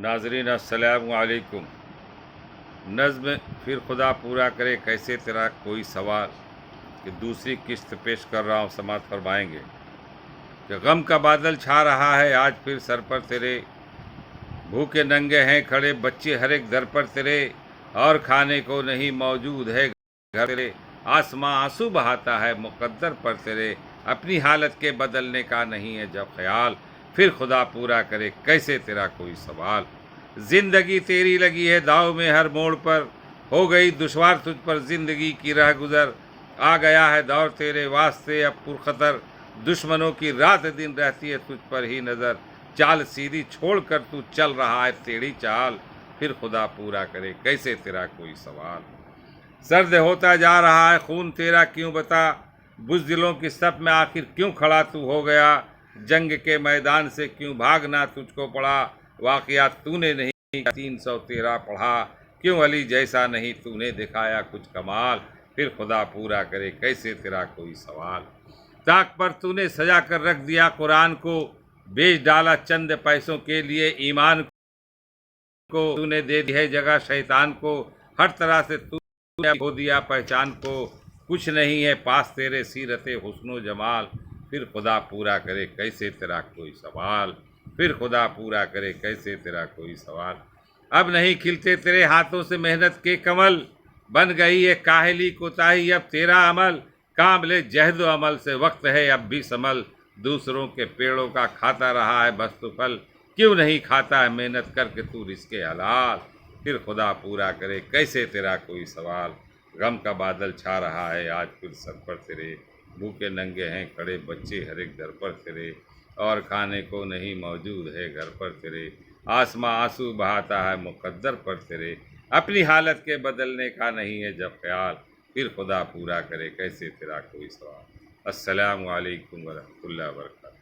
ناظرین السلام علیکم۔ نظم پھر خدا پورا کرے کیسے تیرا کوئی سوال کہ دوسری قسط پیش کر رہا ہوں، سماعت فرمائیں گے کہ غم کا بادل چھا رہا ہے آج پھر سر پر تیرے، بھوکے ننگے ہیں کھڑے بچے ہر ایک در پر تیرے، اور کھانے کو نہیں موجود ہے گھر تیرے، آسماں آنسو بہاتا ہے مقدر پر تیرے، اپنی حالت کے بدلنے کا نہیں ہے جب خیال، پھر خدا پورا کرے کیسے تیرا کوئی سوال۔ زندگی تیری لگی ہے داؤ میں ہر موڑ پر، ہو گئی دشوار تجھ پر زندگی کی راہ گزر، آ گیا ہے دور تیرے واسطے اب پرخطر، دشمنوں کی رات دن رہتی ہے تجھ پر ہی نظر، چال سیدھی چھوڑ کر تو چل رہا ہے ٹیڑھی چال، پھر خدا پورا کرے کیسے تیرا کوئی سوال۔ سرد ہوتا جا رہا ہے خون تیرا کیوں بتا، بزدلوں کی صف میں آخر کیوں کھڑا تو ہو گیا، جنگ کے میدان سے کیوں بھاگنا تجھ کو پڑا، واقعات تو نے نہیں 313 پڑھا، کیوں علی جیسا نہیں تو نے دکھایا کچھ کمال، پھر خدا پورا کرے کیسے تیرا کوئی سوال۔ طاق پر تو نے سجا کر رکھ دیا قرآن کو، بیچ ڈالا چند پیسوں کے لیے ایمان کو، تو نے دے دی ہے جگہ شیطان کو، ہر طرح سے تو نے کھو دیا پہچان کو، کچھ نہیں ہے پاس تیرے سیرت حسن و جمال، پھر خدا پورا کرے کیسے تیرا کوئی سوال، پھر خدا پورا کرے کیسے تیرا کوئی سوال۔ اب نہیں کھلتے تیرے ہاتھوں سے محنت کے کمل، بن گئی ہے کاہلی کوتاہی اب تیرا عمل، کام لے جہد و عمل سے وقت ہے اب بھی سنبھل، دوسروں کے پیڑوں کا کھاتا رہا ہے بس تو پھل، کیوں نہیں کھاتا ہے محنت کر کے تو رزق حلال، پھر خدا پورا کرے کیسے تیرا کوئی سوال۔ غم کا بادل چھا رہا ہے آج پھر سر پر تیرے، بھوکے ننگے ہیں کھڑے بچے ہر ایک در پر تیرے، اور کھانے کو نہیں موجود ہے گھر پر تیرے، آسماں آنسو بہاتا ہے مقدر پر تیرے، اپنی حالت کے بدلنے کا نہیں ہے جب خیال، پھر خدا پورا کرے کیسے تیرا کوئی سوال۔ السلام علیکم ورحمۃ اللہ وبرکاتہ۔